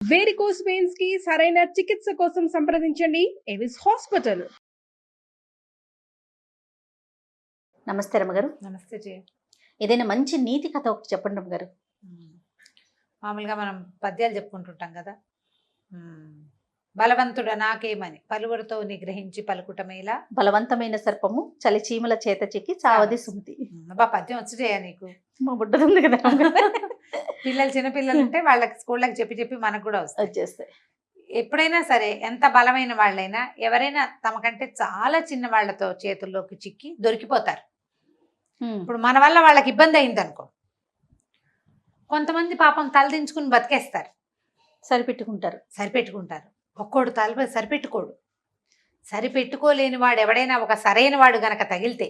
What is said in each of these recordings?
Varicose veins కి సరైన చికిత్స కోసం సంప్రదించండి ఎవిస్ హాస్పిటల్. నమస్తే రమ్మగారు. నమస్తే జయ. ఏదైనా మంచి నీతి కథ ఒకటి చెప్పండి రమ్మగారు. మామూలుగా మనం పద్యాలు చెప్పుకుంటుంటాం కదా. బలవంతుడ నాకేమని పలువురితో నిగ్రహించి పలుకుటమేలా, బలవంతమైన సర్పము చలి చీమల చేత చిక్కి చావది సుమతి. బా పద్యం వచ్చి జయ నీకు. మా బుడ్డది కదా పిల్లలు చిన్నపిల్లలు ఉంటే వాళ్ళకి స్కూళ్ళకి చెప్పి చెప్పి మనకు కూడా వచ్చేస్తాయి. ఎప్పుడైనా సరే ఎంత బలమైన వాళ్ళైనా ఎవరైనా తమకంటే చాలా చిన్న వాళ్ళతో చేతుల్లోకి చిక్కి దొరికిపోతారు. ఇప్పుడు మన వల్ల వాళ్ళకి ఇబ్బంది అయింది అనుకో, కొంతమంది పాపం తలదించుకుని బతికేస్తారు, సరిపెట్టుకుంటారు. ఒక్కోడు తల సరిపెట్టుకోడు. సరిపెట్టుకోలేని వాడు ఎవడైనా ఒక సరైన వాడు గనక తగిలితే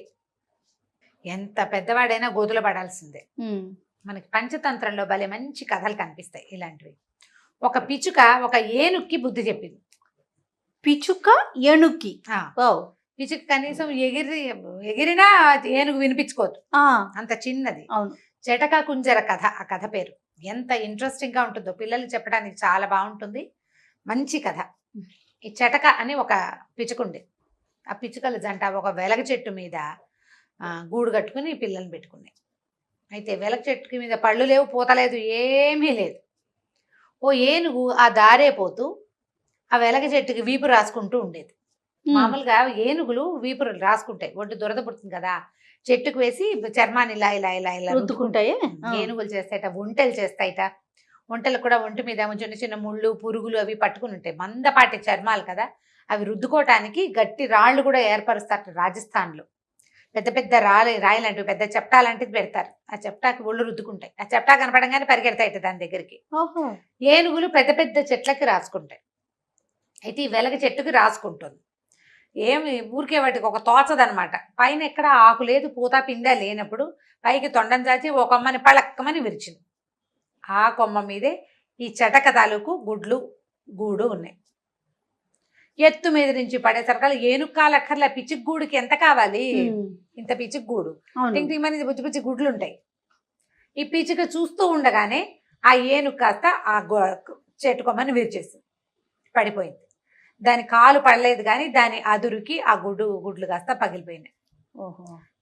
ఎంత పెద్దవాడైనా గోతులు పడాల్సిందే. మనకి పంచతంత్రంలో భలే మంచి కథలు కనిపిస్తాయి ఇలాంటివి. ఒక పిచ్చుక ఒక ఏనుక్కి బుద్ధి చెప్పింది. పిచ్చుక ఏనుక్కి? పిచ్చుక కనీసం ఎగిరినా ఏనుగు వినిపించుకోదు, అంత చిన్నది. అవును. జటక కుంజర కథ, ఆ కథ పేరు. ఎంత ఇంట్రెస్టింగ్ గా ఉంటుందో, పిల్లలు చెప్పడానికి చాలా బాగుంటుంది. మంచి కథ. ఈ చటక అని ఒక పిచ్చుకుండే. ఆ పిచ్చుకల జంట ఒక వెలగ చెట్టు మీద గూడు కట్టుకుని పిల్లల్ని పెట్టుకున్నాయి. అయితే వెలగ చెట్టు మీద పళ్ళు లేవు, పూత లేదు, ఏమీ లేదు. ఓ ఏనుగు ఆ దారే పోతూ ఆ వెలగ చెట్టుకి వీపు రాసుకుంటూ ఉండేది. మామూలుగా ఏనుగులు వీపు రాసుకుంటాయి, ఒంటి దురద పుడుతుంది కదా, చెట్టుకు వేసి చర్మాన్ని ఇలా ఇలా ఇలా ఇలా రుద్దుకుంటాయి. ఏనుగులు చేస్తాయిట, ఒంటెలు చేస్తాయిట. ఒంటెలు కూడా ఒంటి మీద చిన్న చిన్న ముళ్ళు పురుగులు అవి పట్టుకుని ఉంటాయి, మందపాటి చర్మాలు కదా, అవి రుద్దుకోవటానికి గట్టి రాళ్ళు కూడా ఏర్పరుస్తారు. రాజస్థాన్లో పెద్ద పెద్ద రాయిలాంటివి, పెద్ద చెప్టాలాంటిది పెడతారు. ఆ చెప్టాకి ఒళ్ళు రుద్దుకుంటాయి. ఆ చెప్టా కనపడంగానే పరిగెడతాయిట దాని దగ్గరికి. ఏనుగులు పెద్ద పెద్ద చెట్లకి రాసుకుంటాయి. అయితే ఈ వెలగ చెట్టుకి రాసుకుంటుంది. ఏమి ఊరికే వాటికి ఒక తోచదనమాట. పైన ఎక్కడ ఆకు లేదు, పూత పిండా లేనప్పుడు పైకి తొండం చాచి ఒక కొమ్మని పళక్కమని విరిచింది. ఆ కొమ్మ మీదే ఈ చటక తాలూకు గుడ్లు గూడు ఉన్నాయి. ఎత్తు మీద నుంచి పడేసరికల్లా ఏనుక్కాలక్కర్ల పిచ్చికి గూడుకి ఎంత కావాలి, ఇంత పిచ్చికి గూడు, టింగ్ బుజ్జి బుజ్జి గుడ్లు ఉంటాయి. ఈ పిచ్చిక చూస్తూ ఉండగానే ఆ ఏనుగు కాస్త ఆ చెట్టు కొమ్మని విరిచేసింది, పడిపోయింది. దాని కాలు పడలేదు కానీ దాని అదురుకి ఆ గుడ్లు కాస్త పగిలిపోయినాయి.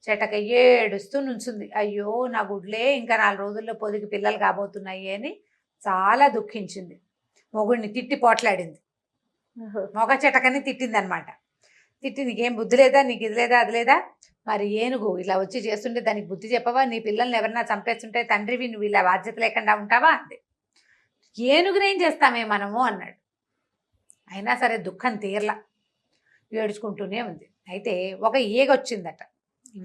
చెటక ఏడుస్తూ నుంచుంది. అయ్యో నా గుడ్లే ఇంకా 4 రోజుల్లో పొదిగి పిల్లలు కాబోతున్నాయి అని చాలా దుఃఖించింది. మొగుడిని తిట్టి పోట్లాడింది. మొగ చెటకని తిట్టింది అనమాట. తిట్టి నీకేం బుద్ధి లేదా, నీకు ఇది లేదా అది లేదా, మరి ఏనుగు ఇలా వచ్చి చేస్తుంటే దానికి బుద్ధి చెప్పవా, నీ పిల్లల్ని ఎవరన్నా చంపేస్తుంటే తండ్రివి నువ్వు ఇలా బాధ్యత లేకుండా ఉంటావా అంది. ఏనుగునేం చేస్తామే మనము అన్నాడు. అయినా సరే దుఃఖం తీరలా, ఏడుచుకుంటూనే ఉంది. అయితే ఒక ఈగ వచ్చిందట,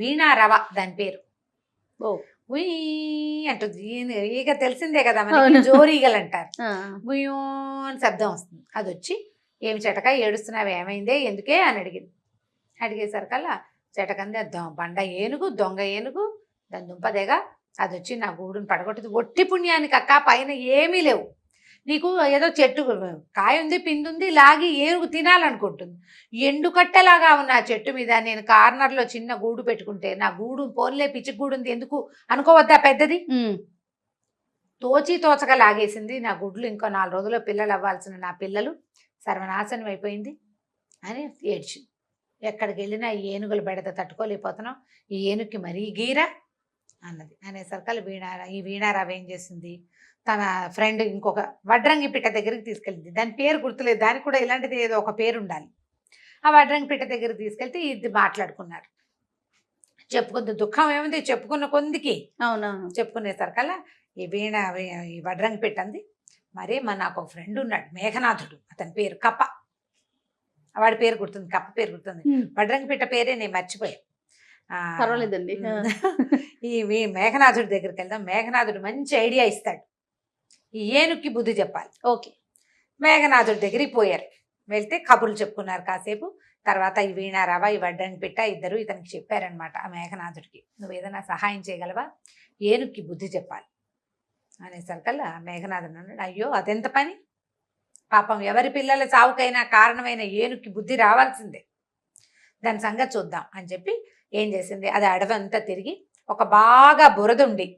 వీణారవ దాని పేరు. అంటుంది ఈగ, తెలిసిందే కదా మనకి, జోరీగలు అంటారు. గుయ్యో అని శబ్దం వస్తుంది. అది వచ్చి ఏమి చెటక ఏడుస్తున్నావు, ఏమైందే, ఎందుకే అని అడిగింది. అడిగేసరికల్లా చెటకంది బండ ఏనుగు, దొంగ ఏనుగు, దాని దుంపదేగా, అది వచ్చి నా గూడుని పడగొట్టింది. ఒట్టి పుణ్యానికి అక్క, పైన ఏమీ లేవు, నీకు ఏదో చెట్టు కాయ ఉంది, పిందుంది, లాగి ఏనుగు తినాలనుకుంటుంది. ఎండుకట్టెలాగా ఉన్న ఆ చెట్టు మీద నేను కార్నర్లో చిన్న గూడు పెట్టుకుంటే నా గూడు పోన్లే పిచ్చి గూడు ఉంది ఎందుకు అనుకోవద్దా పెద్దది, తోచక లాగేసింది. నా గుడ్లు ఇంకో 4 రోజుల్లో పిల్లలు అవ్వాల్సిన నా పిల్లలు సర్వనాశనం అయిపోయింది అని ఏడ్చింది. ఎక్కడికి వెళ్ళినా ఈ ఏనుగుల బెడత తట్టుకోలేకపోతున్నాం, ఈ ఏనుగుకి మరీ గీరా అన్నది. అనేసరికల్ ఈ వీణారావు ఏం చేసింది, తన ఫ్రెండ్ ఇంకొక వడ్రంగి పిట్ట దగ్గరికి తీసుకెళ్ళింది. దాని పేరు గుర్తులేదు, దానికి కూడా ఇలాంటిది ఏదో ఒక పేరు ఉండాలి. ఆ వడ్రంగి పిట్ట దగ్గరికి తీసుకెళ్తే ఇది మాట్లాడుకున్నారు. చెప్పుకుంది, దుఃఖం ఏముంది చెప్పుకున్న కొందికి. అవునవును. చెప్పుకునేసరికల్లా ఈ వడ్రంగి పిట్ట అంది, మరి నాకు ఒక ఫ్రెండ్ ఉన్నాడు మేఘనాథుడు, అతని పేరు కప్ప, వాడి పేరు గుర్తుంది, కప్ప పేరు గుర్తుంది, వడ్రంగి పిట్ట పేరే నేను మర్చిపోయా. పర్వాలేదండి. ఈ మేఘనాథుడి దగ్గరికి వెళ్దాం, మేఘనాథుడు మంచి ఐడియా ఇస్తాడు, ఈ ఏనుక్కి బుద్ధి చెప్పాలి. ఓకే. మేఘనాథుడి దగ్గరికి పోయారు. వెళ్తే కబుర్లు చెప్పుకున్నారు కాసేపు. తర్వాత ఈ వీణారావ, ఈ వడ్డంగి పిట్ట ఇద్దరు ఇతనికి చెప్పారనమాట ఆ మేఘనాథుడికి, నువ్వు ఏదైనా సహాయం చేయగలవా, ఏనుక్కి బుద్ధి చెప్పాలి అనేసరికల్లా మేఘనాథుడు అన్నాడు, అయ్యో అదెంత పని, పాపం ఎవరి పిల్లల చావుకైనా కారణమైన ఏనుక్కి బుద్ధి రావాల్సిందే, దాని సంగతి చూద్దాం అని చెప్పి ఏం చేసింది, అది అడవంతా తిరిగి ఒక బాగా బురదుండి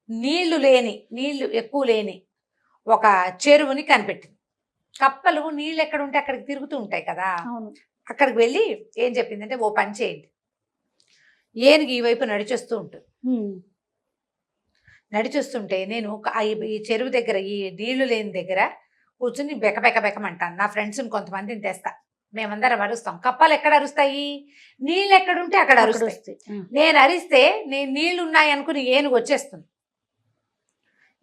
నీళ్లు ఎక్కువ లేని ఒక చెరువుని కనిపెట్టింది. కప్పలు నీళ్ళు ఎక్కడ ఉంటే అక్కడికి తిరుగుతూ ఉంటాయి కదా, అవును. అక్కడికి వెళ్ళి ఏం చెప్పిందంటే, ఓ పని చేయండి, ఏనుగు ఈ వైపు నడిచొస్తూ ఉంటుంది. నడిచొస్తుంటే నేను ఈ చెరువు దగ్గర, ఈ నీళ్లు లేని దగ్గర కూర్చుని బెకబెకమంటాను. నా ఫ్రెండ్స్ని కొంతమందిని తెస్తా, మేమందరం అరుస్తాం. కప్పలు ఎక్కడ అరుస్తాయి? నీళ్ళు ఎక్కడుంటే అక్కడ అరుస్తాయి. నేను అరిస్తే నేను నీళ్లు ఉన్నాయి అనుకుని ఏనుగు వచ్చేస్తుంది.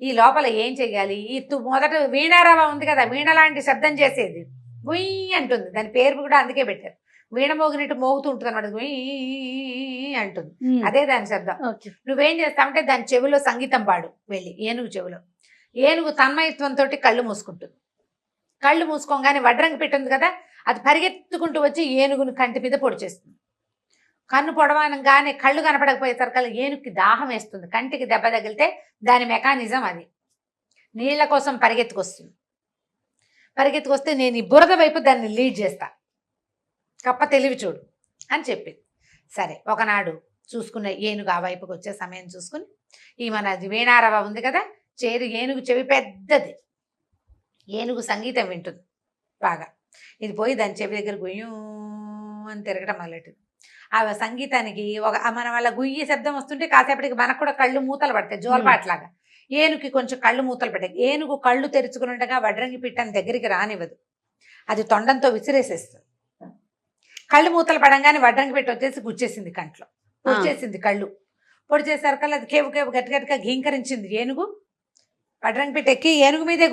ఈ లోపల ఏం చెయ్యాలి? ఈ మొదట వీణారావ ఉంది కదా, వీణ లాంటి శబ్దం చేసేది, గుయ్యి అంటుంది. దాని పేరు కూడా అందుకే పెట్టారు, వీణ మోగినట్టు మోగుతూ ఉంటుంది అనమాట, గుయ్యి అంటుంది. అదే దాని శబ్దం. నువ్వేం చేస్తావంటే దాని చెవిలో సంగీతం పాడు వెళ్ళి, ఏనుగు చెవిలో. ఏనుగు తన్మయత్వంతో కళ్ళు మూసుకుంటుంది. కళ్ళు మూసుకోగానే వడ్రంగి పెట్టింది కదా, అది పరిగెత్తుకుంటూ వచ్చి ఏనుగుని కంటి మీద పొడిచేస్తుంది. కన్ను పొడవనగానే కళ్ళు కనపడకపోయేసరికల్లా ఏనుగుకి దాహం వేస్తుంది. కంటికి దెబ్బ తగిలితే దాని మెకానిజం అది, నీళ్ల కోసం పరిగెత్తుకొస్తుంది. పరిగెత్తుకొస్తే నేను ఈ బురద వైపు దాన్ని లీడ్ చేస్తా, కప్ప తెలివి చూడు అని చెప్పింది. సరే, ఒకనాడు చూసుకున్న ఏనుగు ఆ వైపుకి వచ్చే సమయం చూసుకుని, ఈ మన వీణారవ ఉంది కదా, ఏనుగు చెవి పెద్దది, ఏనుగు సంగీతం వింటుంది బాగా. ఇది పోయి దాని చెవి దగ్గర గుయ్యూ అని తిరగడం మొదలెట్టింది. ఆ సంగీతానికి మన వల్ల గుయ్యి శబ్దం వస్తుంటే కాసేపటికి మనకు కూడా కళ్ళు మూతలు పడతాయి, జోలపాట్లాగా. ఏనుగుకి కొంచెం కళ్ళు మూతలు పడ్డాయి. ఏనుగు కళ్ళు తెరుచుకుని ఉండగా వడ్రంగి పిట్టని దగ్గరికి రానివ్వదు, అది తొండంతో విసిరేసేస్తుంది. కళ్ళు మూతలు పడంగానే వడ్రంగి పిట్ట వచ్చేసి గుచ్చేసింది కంట్లో, పొడిచేసింది కళ్ళు. పొడి చేసేసరికల్లా అది కేవు కేవు గట్టిగా ఘీంకరించింది ఏనుగు. వడ్రంగి పిట్ట ఎక్కి ఏనుగు మీదే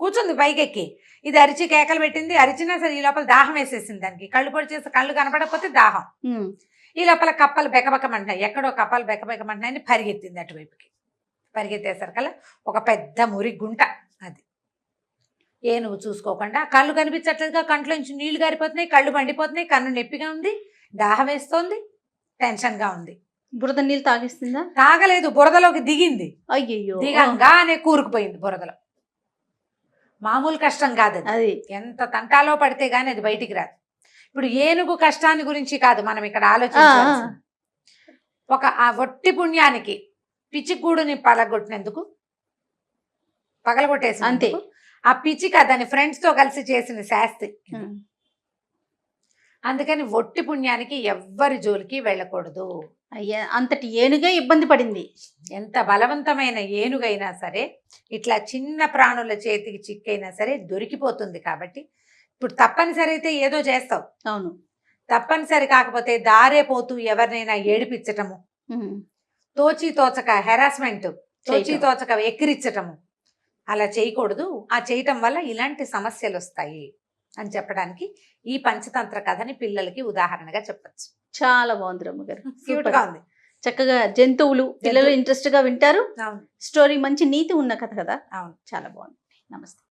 కూర్చుంది పైకెక్కి. ఇది అరిచి కేకలు పెట్టింది. అరిచినా సరే ఈ లోపల దాహం వేసేసింది దానికి. కళ్ళు పొడి చేసి కళ్ళు కనపడకపోతే దాహం. ఈ లోపల కప్పలు బెకబెకమంటున్నాయి, ఎక్కడో కప్పలు బెకబెకమంటున్నాయని పరిగెత్తింది అటువైపుకి. పరిగెత్తేసరికల్లా ఒక పెద్ద మురి గుంట అది. ఏనుగు చూసుకోకుండా, కళ్ళు కనిపించట్లేదుగా, కంట్లోంచి నీళ్లు గారిపోతున్నాయి, కళ్ళు మండిపోతున్నాయి, కన్ను నొప్పిగా ఉంది, దాహం వేస్తోంది, టెన్షన్గా ఉంది. బురద నీళ్ళు తాగిస్తుందా? తాగలేదు, బురదలోకి దిగింది. అయ్యయ్యో, దిగంగానే కూరుకుపోయింది బురదలో. మామూలు కష్టం కాదు అది, ఎంత తంటాలో పడితే గానీ అది బయటికి రాదు. ఇప్పుడు ఏనుగు కష్టాన్ని గురించి కాదు మనం ఇక్కడ ఆలోచించాల్సింది. ఆ ఒట్టి పుణ్యానికి పిచ్చిగూడుని పగలగొట్టేసి అంతే. ఆ పిచ్చిక దాని ఫ్రెండ్స్ తో కలిసి చేసిన శాస్తి. అందుకని ఒట్టి పుణ్యానికి ఎవ్వరి జోలికి వెళ్ళకూడదు. అయ్యా, అంతటి ఏనుగే ఇబ్బంది పడింది. ఎంత బలవంతమైన ఏనుగైనా సరే ఇట్లా చిన్న ప్రాణుల చేతికి చిక్కైనా సరే దొరికిపోతుంది. కాబట్టి ఇప్పుడు తప్పనిసరి అయితే ఏదో చేస్తావు. అవును, తప్పనిసరి కాకపోతే దారే పోతూ ఎవరినైనా ఏడిపించటము, తోచక హెరాస్మెంట్, తోచక ఎక్కిరించటము అలా చేయకూడదు. ఆ చేయటం వల్ల ఇలాంటి సమస్యలు వస్తాయి అని చెప్పడానికి ఈ పంచతంత్ర కథని పిల్లలకి ఉదాహరణగా చెప్పచ్చు. చాలా బాగుంది రమ్మగారు, క్యూట్ గా ఉంది. చక్కగా జంతువులు పిల్లలు ఇంట్రెస్ట్ గా వింటారు. స్టోరీ మంచి నీతి ఉన్న కథ కదా. అవును, చాలా బాగుంది. నమస్తే.